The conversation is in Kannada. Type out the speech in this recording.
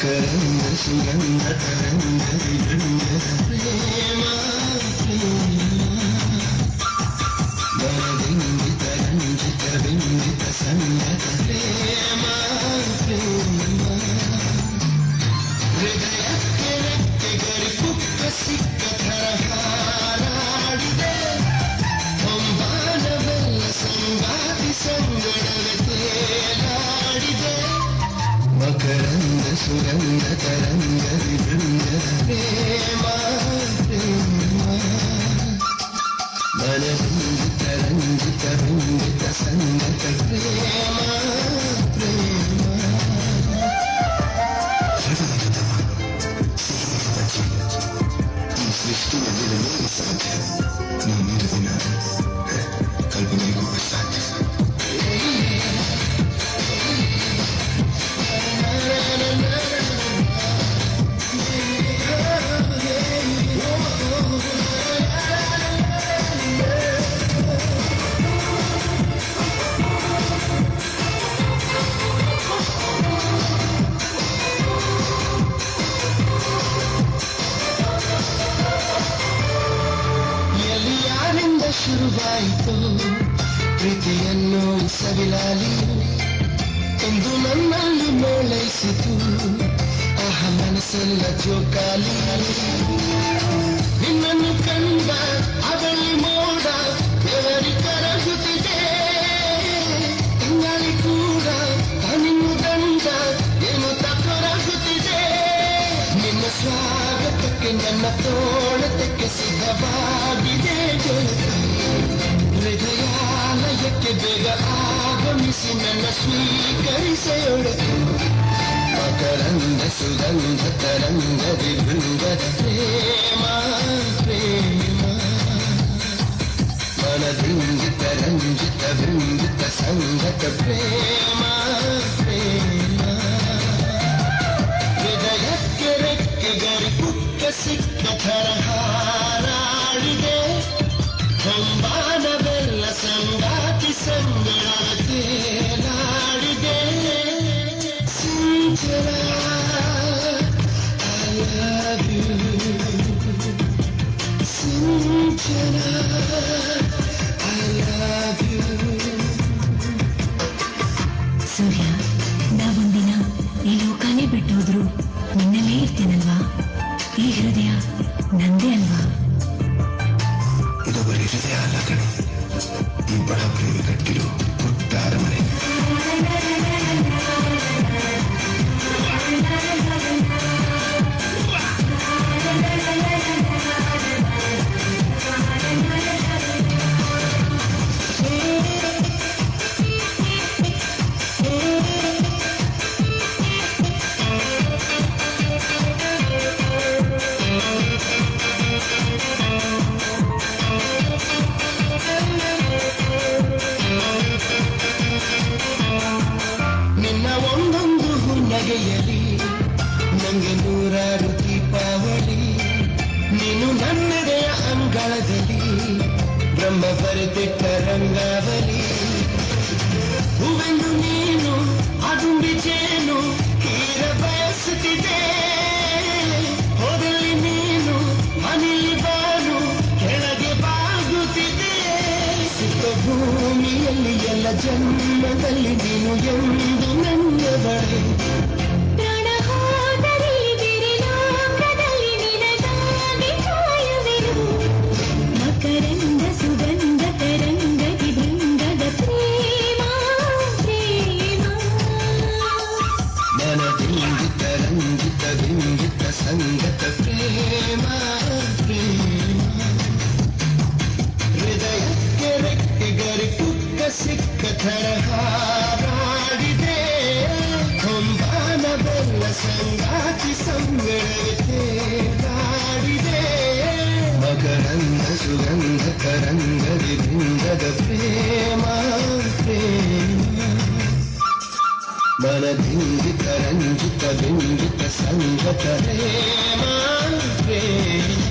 ಮಕರಂದ ಸುಗಂಧ ತರಂಗದಿ ಗಂಧದ ಪ್ರೇಮ ಬರದಿಂಗಿತ ರಂಜಿತ ಬಿಂಬಿತ ಸಂಗತ ಪ್ರೇಮ ಹೃದಯಕ್ಕೆ ರೆಕ್ಕೆಗರಿ ಕುಕ್ಕ ಸಿಕ್ಕ ಥರ ಹಾರಾಡಿದೆ ಹೊಂಬಾನವೆಲ್ಲ ಸಂಗಾತಿ ಸಂಗಡವೆ ತೇಲಾಡಿದೆ ಮಕರಂದ ಸುಗಂಧ ತರಂಗದಿ ಗಂಧದ ಪ್ರೇಮ ಮನರಂಜಿತ ರಂಜಿತ ಬಿಂಬಿತ ಸಂಗತ ಪ್ರೇಮ ಈ ಸೃಷ್ಟಿಯಲ್ಲಿ ನನಗೆ ಸಾಧ್ಯ ನೀನಿರ ದಿನ ಕಲ್ಪನೆಗೂ ಸಾಧ್ಯ ಶುರುವಾಯಿತು ಪ್ರೀತಿಯನ್ನು ಸವಿಲಾಲಿಯು ಎಂದು ನನ್ನಲ್ಲಿ ಮೇಳೈಸಿತು ಆಹ ಮನಸ್ಸೆಲ್ಲ ಜೋಕಾಲಿ ನಿನ್ನನ್ನು ಕಂಡ ಅವಳಿ ಮೋಡ ಬೆವರಿ ಕರಗುತ್ತಿದೆ ತಂಗಾಳಿ ಕೂಡ ನಿನ್ನ ದಂಡ ಏನು ತಕೊರಗುತ್ತಿದೆ ನಿನ್ನ ಸ್ವಾಗತಕ್ಕೆ ನನ್ನ ತೋಳತಕ್ಕೆ ಸಿದ್ಧವಾಗಿದೆ ಹೃದಯಾಲಯಕ್ಕೆ ಬೇಗ ಆಗಮಿಸಿ ನನ್ನ ಸ್ವೀಕರಿಸೆಯೊಡೆ ಮಕರಂದ ಸುಗಂಧ ತರಂಗದಿ ಬೃಂದದ ಪ್ರೇಮ ಪ್ರೇಮ ಮನದಿಂಗಿತ ರಂಜಿತ ಬಿಂಬಿತ ಸಂಗತ ಪ್ರೇಮ ಪ್ರೇಮ ಹೃದಯಕ್ಕೆ ರೆಕ್ಕೆಗರಿ ಕುಕ್ಕ ಸಿಕ್ಕ ಥರ ಹಾರಾಡಿದೆ ಹೊಂಬಾನವೆಲ್ಲ ಸಂಗಾತಿ ಸಂಗಡ ತೇಲಾಡಿದೆ ಸಿಂಚನ I love you Sinchana I love you ಸೂರ್ಯ ನಾವೊಂದಿನ ಈ ಲೋಕನೇ ಬಿಟ್ಟೋದ್ರು ನಿನ್ನಲ್ಲೇ ಇರ್ತೇನಲ್ವಾ ಈ ಹೃದಯ ನಂದೇ ಅಲ್ವಾ ಇದು ಬರೀ ಹೃದಯ ಅಲ್ಲ ಕಣೆ ಈ ಬಡ ಪ್ರೇಮಿ ಕಟ್ಟಿರು ಪುಟ್ಟ ಅರಮನೆ ನಂಗೆ ನೂರಾರು ದೀಪಾವಳಿ ನೀನು ನನ್ನೆದೆಯ ಅಂಗಳದಲ್ಲಿ ಬ್ರಹ್ಮ ಬರೆದಿಟ್ಟ ರಂಗಾವಲಿ ಹೂವೆಂದು ನೀನು ಅದುಂಬಿ ಜೇನು ಹೀರ ಬಯಸುತ್ತಿದೆ ಹೋದಲ್ಲಿ ನೀನು ಮನೆಯಲ್ಲಿ ಬಾನು ಕೆಳಗೆ ಬಾಗುತ್ತಿದೆ ಸಿಕ್ಕ ಭೂಮಿಯಲ್ಲಿ ಎಲ್ಲ ಜನ್ಮದಲ್ಲಿ ನೀನು ಎಂದು ನನ್ನ ಬಳೆ ಮಕರಂದ ಸುಗಂಧ ತರಂಗದಿ ಬೃಂದದ ಪ್ರೇಮ ಪ್ರೇಮ ಮನದಿಂಗಿತ ರಂಜಿತ ಬಿಂಬಿತ ಸಂಗತ ಪ್ರೇಮ ಪ್ರೇಮ ಹೃದಯಕ್ಕೆ ರೆಕ್ಕೆಗರಿ ಕುಕ್ಕ ಸಿಕ್ಕ ಥರ ಹಾರಾಡಿದೆ ಹೊಂಬಾನ ಬೆಲ್ಲ ಸಂಗಾತಿ ಸಂಗಡವೆ ತೇಲಾಡಿದೆ ಮಕರಂದ ಸುಗಂಧ ತರಂಗದಿ ಬೃಂದದ ಪ್ರೇಮ ಪ್ರೇಮ ಮನದಿಂಗಿತ ರಂಜಿತ ಬಿಂಬಿತ ಸಂಗತ ಪ್ರೇಮ ಪ್ರೇಮ